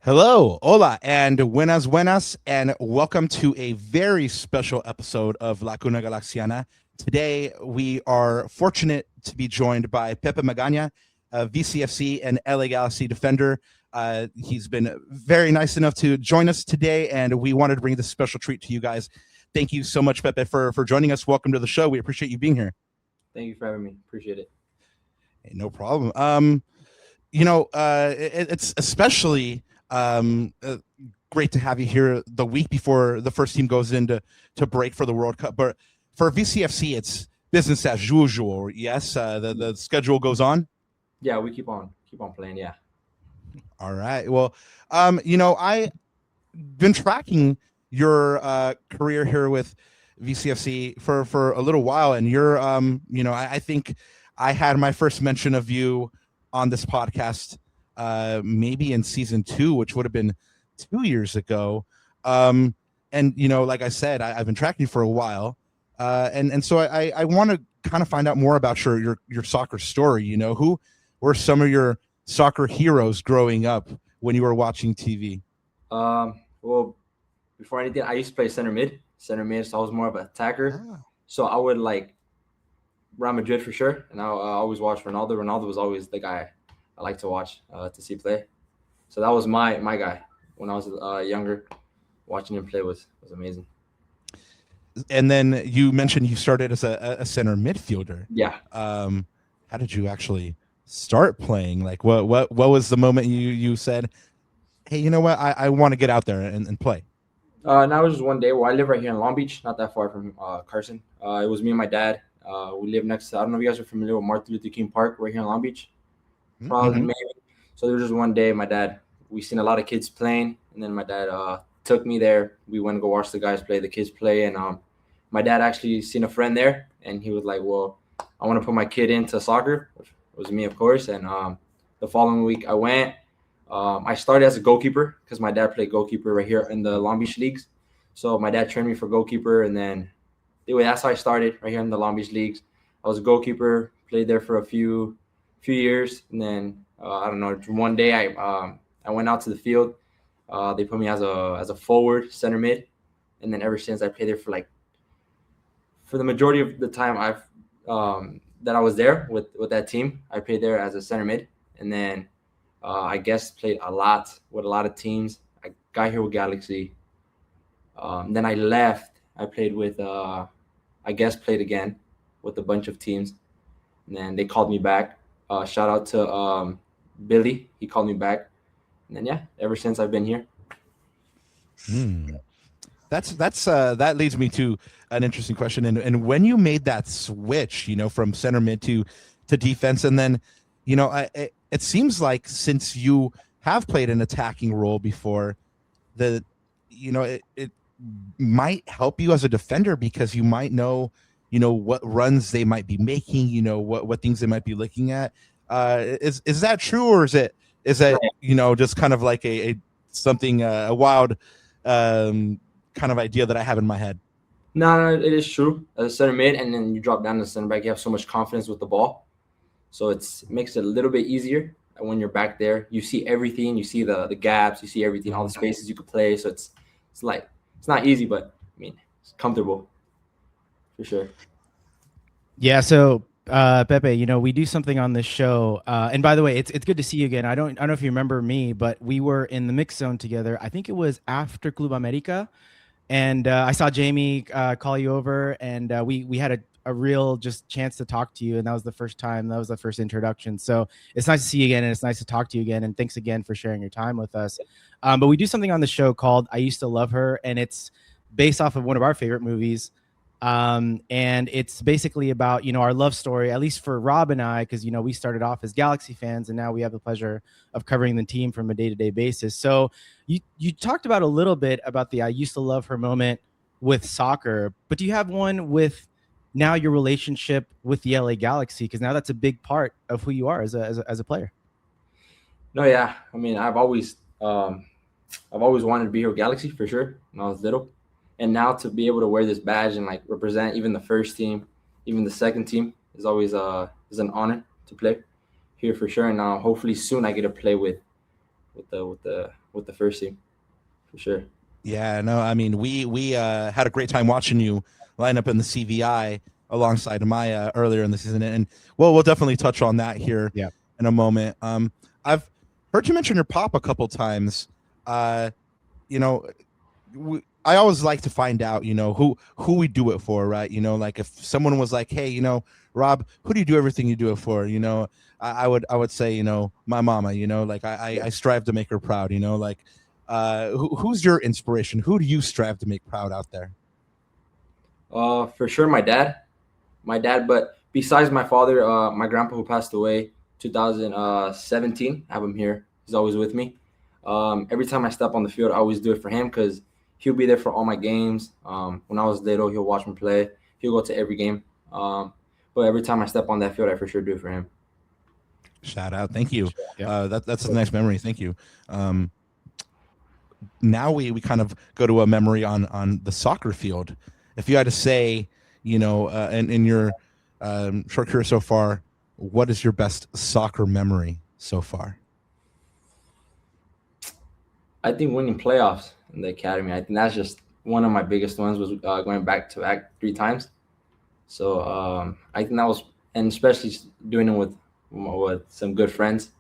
Hello, hola, and buenas, buenas, and welcome to a very special episode of La Cuna Galaxiana. Today, we are fortunate to be joined by Pepe Magaña, a VCFC and LA Galaxy defender. He's been very nice enough to join us today, and we wanted to bring this special treat to you guys. Thank you so much, Pepe, for joining us. Welcome to the show. We appreciate you being here. Thank you for having me. Appreciate it. Hey, no problem. It's especially great to have you here the week before the first team goes into break for the World Cup. But for VCFC, it's business as usual. Yes, the schedule goes on. Yeah, we keep on playing. Yeah. All right. Well, I've been tracking your career here with VCFC for a little while, and you're I think I had my first mention of you on this podcast maybe in season 2, which would have been 2 years ago. And like I said, I've been tracking you for a while, and so I want to kind of find out more about your soccer story. Who were some of your soccer heroes growing up when you were watching TV? Well, before anything, I used to play center mid. Center mid, so I was more of an attacker. Ah. So I would like Real Madrid for sure, and I always watch Ronaldo. Ronaldo was always the guy I like to watch to see play. So that was my guy when I was younger. Watching him play was amazing. And then you mentioned you started as a center midfielder. Yeah. How did you actually start playing? Like, what was the moment you said, hey, you know what, I want to get out there and play? Now it was just one day. Well, I live right here in Long Beach, not that far from Carson. It was me and my dad. We live next to, I don't know if you guys are familiar with Martin Luther King Park right here in Long Beach. Probably, maybe. So there was just one day, we seen a lot of kids playing, and then my dad took me there. We went to go watch the guys play, the kids play, and my dad actually seen a friend there, and he was like, well, I want to put my kid into soccer, which was me, of course. And the following week I went. I started as a goalkeeper because my dad played goalkeeper right here in the Long Beach leagues. So my dad trained me for goalkeeper, and then anyway, that's how I started right here in the Long Beach leagues. I was a goalkeeper, played there for a few years, and then I don't know. One day I went out to the field. They put me as a forward, center mid, and then ever since I played there for the majority of the time that I was there with that team. I played there as a center mid, and then I guess played a lot with a lot of teams. I got here with Galaxy. Then I left. I played with played again with a bunch of teams, and then they called me back. Shout out to Billy. He called me back, and then ever since I've been here. That's that leads me to an interesting question. And when you made that switch, from center mid to defense, and then it seems like since you have played an attacking role before, it might help you as a defender because you might know what runs they might be making, what things they might be looking at. Is that true, or is that just kind of like a something a wild kind of idea that I have in my head? No, it is true. As a center mid, and then you drop down to center back, you have so much confidence with the ball, so it makes it a little bit easier. And when you're back there, you see everything. You see the gaps. You see everything, all the spaces you could play. So it's like it's not easy, but I mean it's comfortable for sure. Yeah. So Pepe, we do something on this show. And by the way, it's good to see you again. I don't know if you remember me, but we were in the mix zone together. I think it was after Club America, and I saw Jamie call you over, and we had a real just chance to talk to you, and that was the first time. That was the first introduction. So it's nice to see you again, and it's nice to talk to you again. And thanks again for sharing your time with us. But we do something on the show called "I Used to Love Her," and it's based off of one of our favorite movies. And it's basically about our love story, at least for Rob and I, because we started off as Galaxy fans, and now we have the pleasure of covering the team from a day-to-day basis. So you talked about a little bit about the "I used to love her" moment with soccer, but do you have one with now your relationship with the LA Galaxy, because now that's a big part of who you are as a player? No, yeah. I mean, I've always wanted to be here with Galaxy for sure when I was little. And now to be able to wear this badge and like represent even the first team, even the second team is always is an honor to play here for sure. And hopefully soon I get to play with with the first team for sure. Yeah, no, I mean we had a great time watching you line up in the CVI alongside Maya earlier in the season, and well, we'll definitely touch on that here Yeah. in a moment. I've heard you mention your pop a couple times. You know, I always like to find out, who we do it for, right? Like if someone was like, hey, Rob, who do you do everything you do it for? I would say, my mama, like I strive to make her proud, like who's your inspiration? Who do you strive to make proud out there? For sure, my dad. But besides my father, my grandpa who passed away 2017, I have him here. He's always with me. Every time I step on the field, I always do it for him because he'll be there for all my games. When I was little, he'll watch me play. He'll go to every game. But every time I step on that field, I for sure do it for him. Shout out. Thank you. Yeah. That's a nice memory. Thank you. Now we kind of go to a memory on the soccer field. If you had to say, in your short career so far, what is your best soccer memory so far? I think winning playoffs in the academy. I think that's just one of my biggest ones was going back to back 3 times. So I think that was, and especially doing it with some good friends,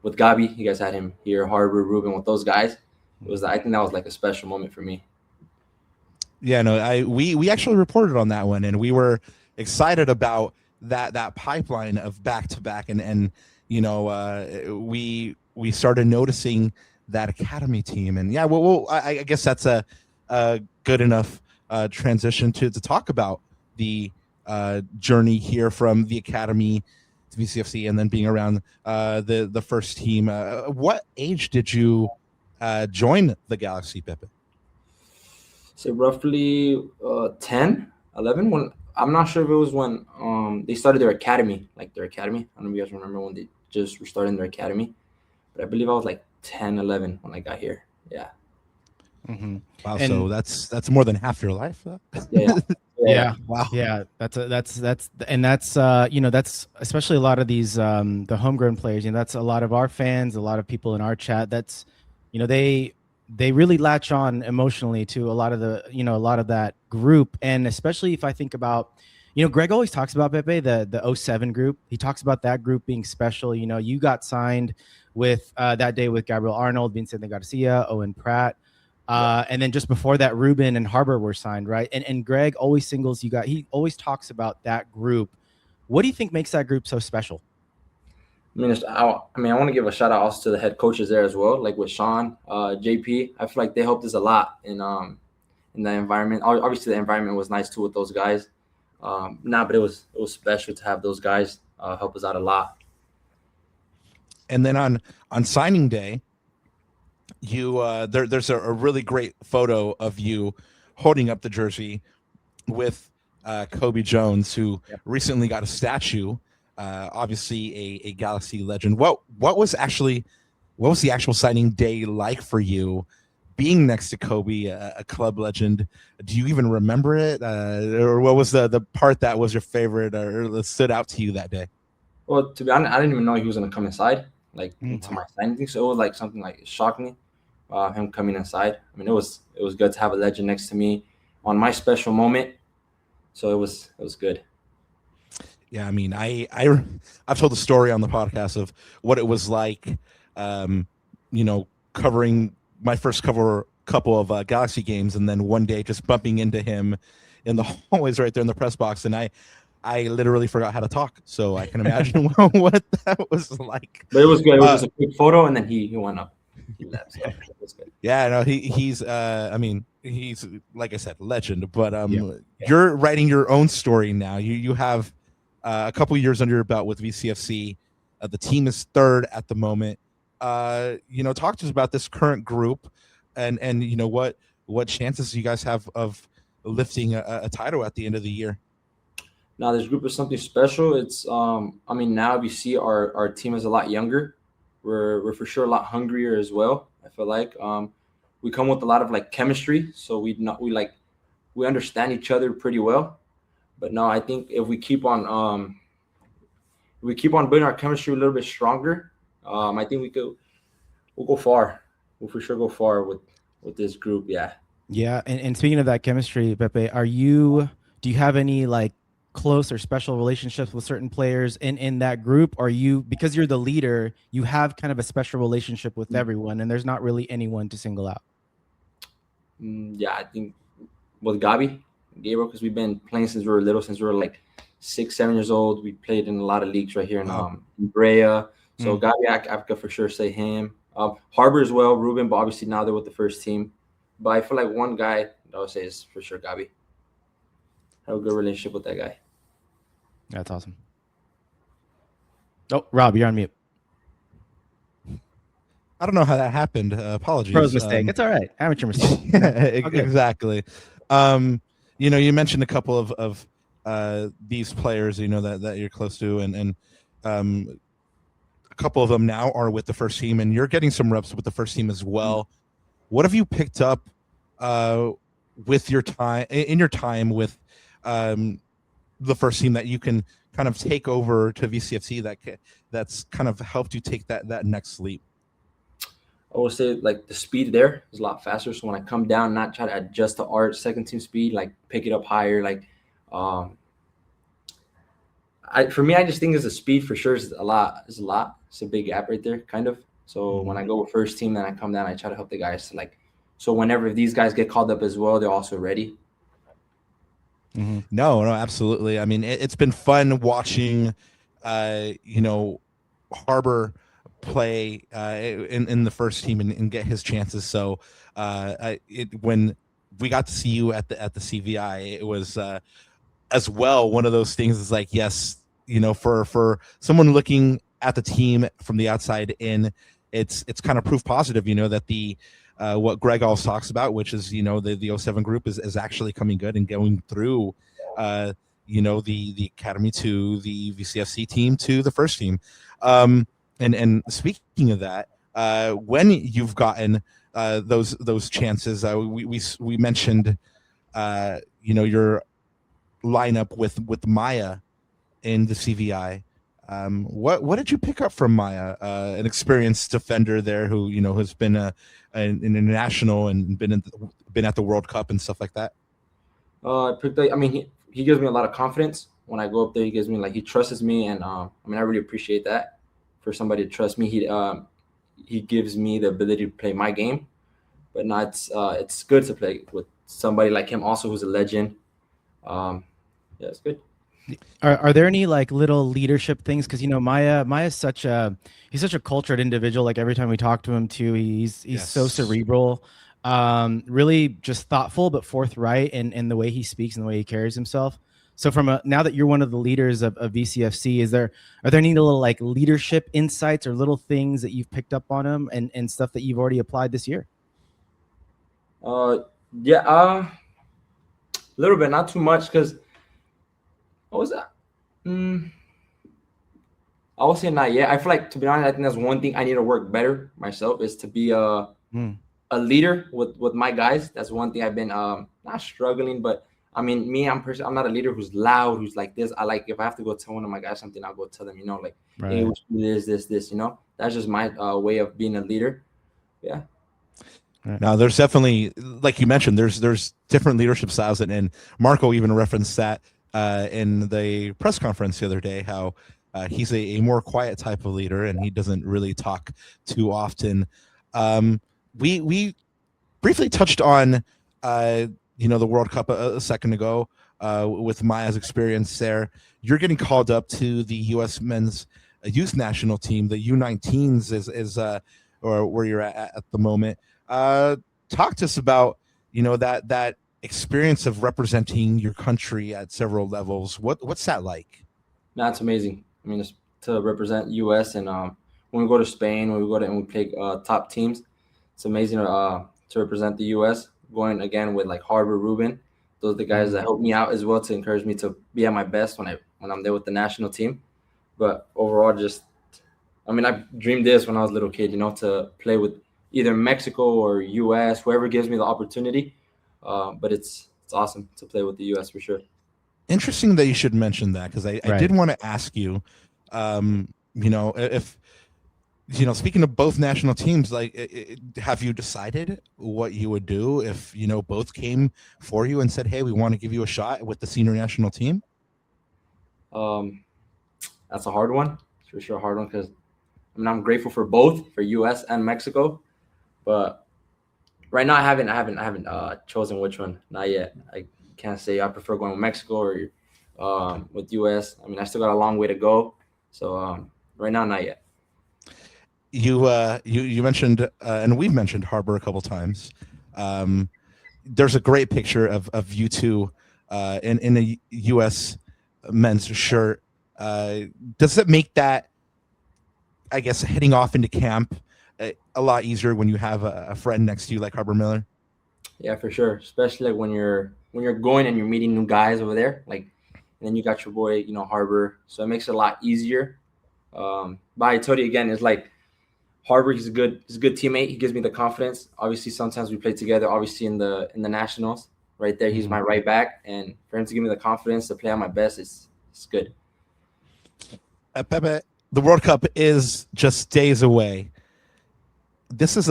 with Gabi. You guys had him here, Harbor, Ruben, with those guys. I think that was like a special moment for me. Yeah, no, we actually reported on that one, and we were excited about that pipeline of back to back, and we started noticing that academy team, and yeah, well, I guess that's a good enough transition to talk about the journey here from the academy to VCFC, and then being around the first team. What age did you join the Galaxy, Pepe? So roughly 10, 11. When I'm not sure if it was when they started their academy, like their academy. I don't know if you guys remember when they just were starting their academy, but I believe I was like 10, 11 when I got here. Yeah. Mm-hmm. Wow, And so that's more than half your life. yeah, Wow. yeah, that's that's especially a lot of these the homegrown players. That's a lot of our fans, a lot of people in our chat. That's they really latch on emotionally to a lot of a lot of that group. And especially if I think about, Greg always talks about Pepe, the 07 group. He talks about that group being special. You got signed with that day with Gabriel Arnold, Vincent Garcia, Owen Pratt. And then just before that, Ruben and Harbor were signed, right? And Greg always singles you guys. He always talks about that group. What do you think makes that group so special? I want to give a shout out also to the head coaches there as well, like with Sean, JP. I feel like they helped us a lot in the environment. Obviously, the environment was nice too with those guys. But it was special to have those guys help us out a lot. And then on signing day, you there's a really great photo of you holding up the jersey with Kobe Jones, who recently got a statue. Obviously a Galaxy legend. What was the actual signing day like for you, being next to Kobe, a club legend? Do you even remember it, or what was the part that was your favorite or stood out to you that day? Well, to be honest, I didn't even know he was gonna come inside, like into my signing thing. So it was like something like it shocked me, him coming inside. I mean, it was good to have a legend next to me on my special moment. So it was good. Yeah, I mean, I've told the story on the podcast of what it was like, covering my first couple of Galaxy games, and then one day just bumping into him in the hallways right there in the press box, and I literally forgot how to talk, so I can imagine what that was like. But it was good. It was just a quick photo, and then he went up. He left. So it was good. Yeah, no, he's he's, like I said, legend. But you're writing your own story now. You have a couple years under your belt with VCFC. The team is third at the moment. Talk to us about this current group, and what chances you guys have of lifting a title at the end of the year. Now this group is something special. It's now we see our team is a lot younger. We're for sure a lot hungrier as well. I feel like we come with a lot of like chemistry, so we understand each other pretty well. But no, I think if we keep on building our chemistry a little bit stronger, I think we'll go far. We'll for sure go far with this group. Yeah. Yeah, and speaking of that chemistry, Pepe, do you have any like close or special relationships with certain players in that group? Or you, because you're the leader, you have kind of a special relationship with everyone, and there's not really anyone to single out? Yeah, I think with Gabriel, because we've been playing since we were little, since we were like 6, 7 years old. We played in a lot of leagues right here in Brea. So Gabi, I could for sure say him. Harbor as well, Ruben, but obviously now they're with the first team. But I feel like one guy I would say is for sure Gabi. Have a good relationship with that guy. That's awesome. Oh, Rob, you're on mute. I don't know how that happened. Apologies. Pro's mistake. It's all right. Amateur mistake. Exactly. You mentioned a couple of these players, that you're close to, and a couple of them now are with the first team, and you're getting some reps with the first team as well. What have you picked up with your time with the first team that you can kind of take over to VCFC that's kind of helped you take that next leap? I would say like the speed there is a lot faster. So when I come down, not try to adjust to our second team speed, like pick it up higher. Like, for me, I just think it's the speed for sure is a lot. It's a big gap right there, kind of. So when I go with first team, then I come down, I try to help the guys to so whenever these guys get called up as well, they're also ready. No, absolutely. I mean, it's been fun watching, Harbor play in the first team and get his chances. So when we got to see you at the CVI, it was as well one of those things. Is like, yes, for someone looking at the team from the outside in, it's kind of proof positive, that the what Greg always talks about, which is the 07 group is actually coming good and going through the academy to the VCFC team to the first team. And speaking of that, when you've gotten those chances, we mentioned your lineup with Maya in the CVI. What did you pick up from Maya, an experienced defender there who has been an international and been at the World Cup and stuff like that? He gives me a lot of confidence when I go up there. He gives me he trusts me, and I really appreciate that. For somebody to trust me, he gives me the ability to play my game. But no, it's good to play with somebody like him also who's a legend. Yeah, it's good. Are there any little leadership things? Because Maya's such a cultured individual. Like every time we talk to him too, he's so cerebral, really just thoughtful but forthright in the way he speaks and the way he carries himself. So now that you're one of the leaders of VCFC, are there any little leadership insights or little things that you've picked up on him and stuff that you've already applied this year? Yeah, a little bit, not too much, because what was that? I would say not yet. I feel like, to be honest, I think that's one thing I need to work better myself, is to be a leader with my guys. That's one thing I've been not struggling, but I'm not a leader who's loud, who's like this. If I have to go tell one of my guys something, I'll go tell them, right. Hey, this, that's just my way of being a leader. Yeah. Now, there's definitely, like you mentioned, there's different leadership styles, and Marco even referenced that in the press conference the other day, how he's a more quiet type of leader and he doesn't really talk too often. We briefly touched on the World Cup a second ago with Maya's experience there. You're getting called up to the U.S. men's youth national team. The U19s is or where you're at the moment. Talk to us about that experience of representing your country at several levels. What's that like? That's amazing. It's to represent U.S. and when we go to Spain, when we go to and we play top teams, it's amazing to represent the U.S. Going again with Harbor, Ruben, those are the guys that help me out as well to encourage me to be at my best when I'm there with the national team. But overall, I dreamed this when I was a little kid, to play with either Mexico or U.S., whoever gives me the opportunity. But it's awesome to play with the U.S. for sure. Interesting that you should mention that, because I did want to ask you, if speaking of both national teams, like, have you decided what you would do if both came for you and said, "Hey, we want to give you a shot with the senior national team"? Um, that's a hard one. It's for sure a hard one because I'm grateful for both, for U.S. and Mexico, but right now I haven't chosen which one. Not yet. I can't say I prefer going with Mexico or with U.S. I mean, I still got a long way to go, so right now not yet. You mentioned, and we've mentioned Harbor a couple times. There's a great picture of you two in a U.S. men's shirt. Does it make that, I guess, heading off into camp a lot easier when you have a friend next to you like Harbor Miller? Yeah, for sure. Especially like when you're going and you're meeting new guys over there, like, and then you got your boy, Harbor, so it makes it a lot easier. But I told you again, it's like Harbor. He's a good teammate. He gives me the confidence. Obviously, sometimes we play together. Obviously, in the nationals, right there, he's my right back, and for him to give me the confidence to play on my best, it's good. Pepe, the World Cup is just days away. This is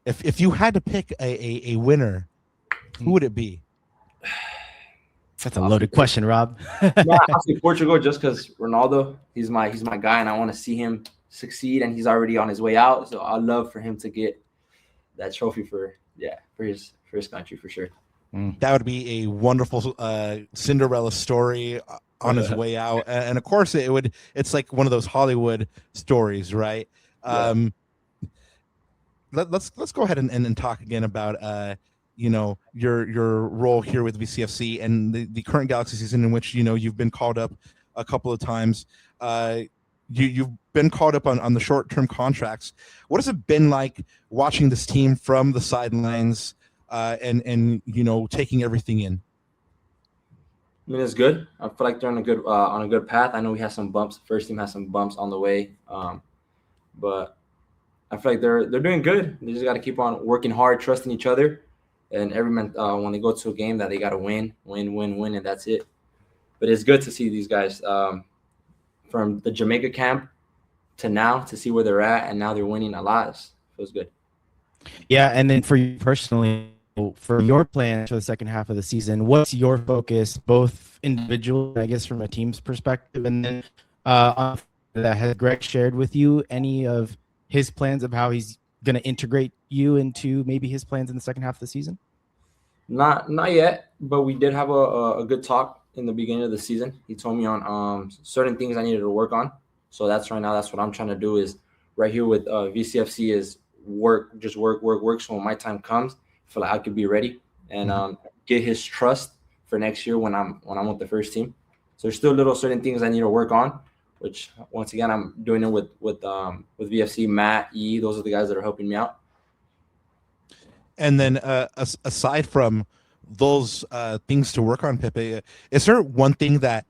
if you had to pick a winner, who would it be? That's a loaded question, Rob. No, I'll say Portugal just because Ronaldo, he's my guy, and I want to see him succeed, and he's already on his way out. So I'd love for him to get that trophy for his country for sure. That would be a wonderful Cinderella story on his way out, and of course it's like one of those Hollywood stories, right? Yeah. Let's go ahead and talk again about your role here with VCFC and the current Galaxy season, in which you've been called up a couple of times. You've been called up on the short-term contracts. What has it been like watching this team from the sidelines and taking everything in? I mean, it's good. I feel like they're on a good path. I know we have some bumps. First team has some bumps on the way, but I feel like they're doing good. They just got to keep on working hard, trusting each other, and every man when they go to a game that they got to win, and that's it. But it's good to see these guys from the Jamaica camp to now to see where they're at, and now they're winning a lot. It feels good. Yeah, and then for you personally, for your plans for the second half of the season, what's your focus, both individual, I guess, from a team's perspective, and then on that, has Greg shared with you any of his plans of how he's going to integrate you into maybe his plans in the second half of the season? Not yet, but we did have a good talk in the beginning of the season. He told me on certain things I needed to work on. So that's right now. That's what I'm trying to do is right here with VCFC is work. So when my time comes, I feel like I could be ready and get his trust for next year when I'm with the first team. So there's still little certain things I need to work on, which once again I'm doing it with VFC, Matt, E. Those are the guys that are helping me out. And then aside from those things to work on, Pepe, is there one thing that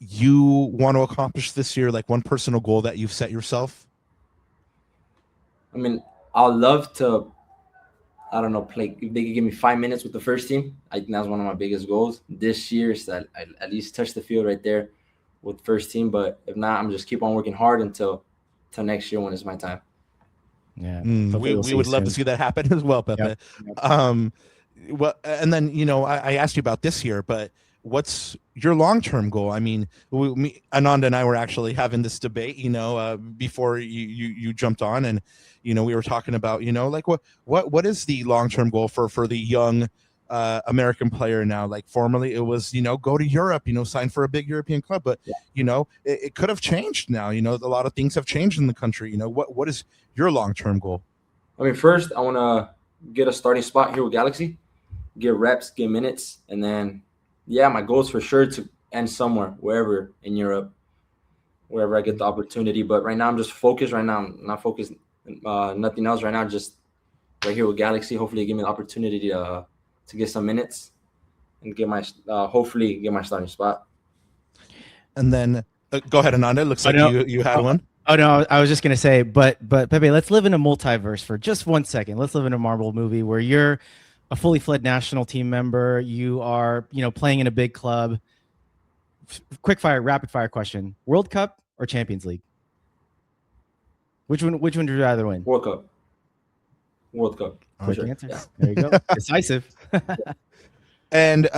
you want to accomplish this year, like one personal goal that you've set yourself? I mean, I'd love to, I don't know, play. If they could give me 5 minutes with the first team, I think that's one of my biggest goals this year, is that I at least touch the field right there with first team. But if not, I'm just keep on working hard until next year when it's my time. Yeah, we would love to see that happen as well, Pepe. Yep. Well, and then I asked you about this year, but what's your long-term goal? I mean, Ananda and I were actually having this debate, before you jumped on, and we were talking about, like what is the long-term goal for the young American player now? Like formerly it was, go to Europe, sign for a big European club, but it could have changed now. A lot of things have changed in the country. What is your long-term goal? I mean, first I want to get a starting spot here with Galaxy, get reps, get minutes, and then my goal is for sure to end somewhere, wherever in Europe, wherever I get the opportunity. But right now I'm just focused. Right now I'm not focused, nothing else. Right now just right here with Galaxy. Hopefully give me the opportunity to get some minutes and hopefully get my starting spot. And then go ahead, Ananda. It looks like you had one. Oh no, I was just gonna say, but Pepe, let's live in a multiverse for just 1 second. Let's live in a Marvel movie where you're a fully fledged national team member. You are, playing in a big club. Rapid fire question: World Cup or Champions League? Which one would you rather win? World Cup. World Cup. For Quick sure. answer. Yeah. There you go. Decisive. And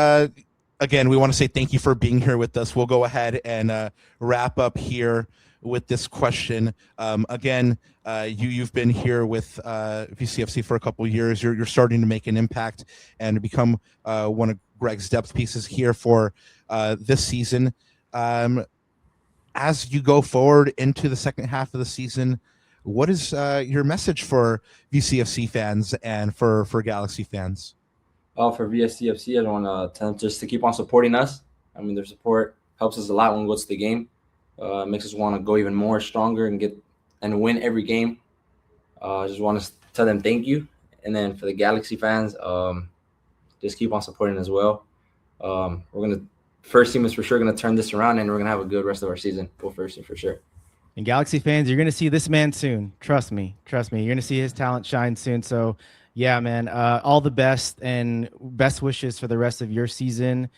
again, we want to say thank you for being here with us. We'll go ahead and wrap up here with this question. Again, you've been here with VCFC for a couple of years. You're starting to make an impact and become one of Greg's depth pieces here for this season. As you go forward into the second half of the season, what is your message for VCFC fans and for Galaxy fans? For VSCFC, I want to tell them just to keep on supporting us. I mean, their support helps us a lot when we go to the game. Makes us want to go even more stronger and win every game. I just want to tell them thank you. And then for the Galaxy fans, just keep on supporting as well. First team is for sure going to turn this around, and we're going to have a good rest of our season. Go first for sure. And Galaxy fans, you're going to see this man soon. Trust me. You're going to see his talent shine soon. So, yeah, man, all the best and best wishes for the rest of your season.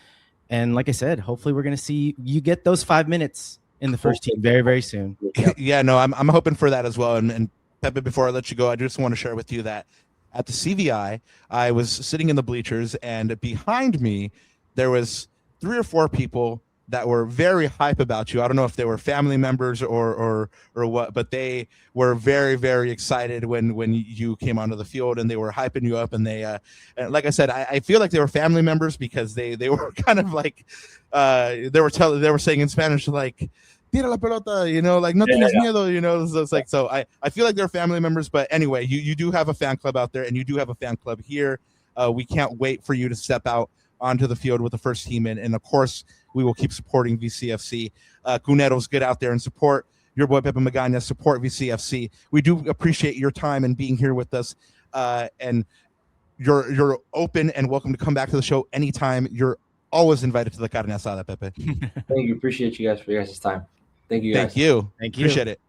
And like I said, hopefully we're going to see you get those 5 minutes in the first team very, very soon. Yeah, no, I'm hoping for that as well. And Pepe, before I let you go, I just want to share with you that at the CVI, I was sitting in the bleachers, and behind me, there was 3 or 4 people that were very hype about you. I don't know if they were family members or what, but they were very, very excited when you came onto the field, and they were hyping you up. And they, and like I said, I feel like they were family members because they were kind of like, they were saying in Spanish, like, tira la pelota, you know, like no tienes miedo, you know. So it's like, so I feel like they're family members. But anyway, you do have a fan club out there, and you do have a fan club here. We can't wait for you to step out onto the field with the first team, and of course we will keep supporting VCFC. Cuneros, get out there and support your boy Pepe Magaña, support VCFC. We do appreciate your time and being here with us, and you're open and welcome to come back to the show anytime. You're always invited to the carne asada, Pepe. Thank you. Appreciate you guys for your guys' time. Thank you guys. Thank you. Thank you. Appreciate it.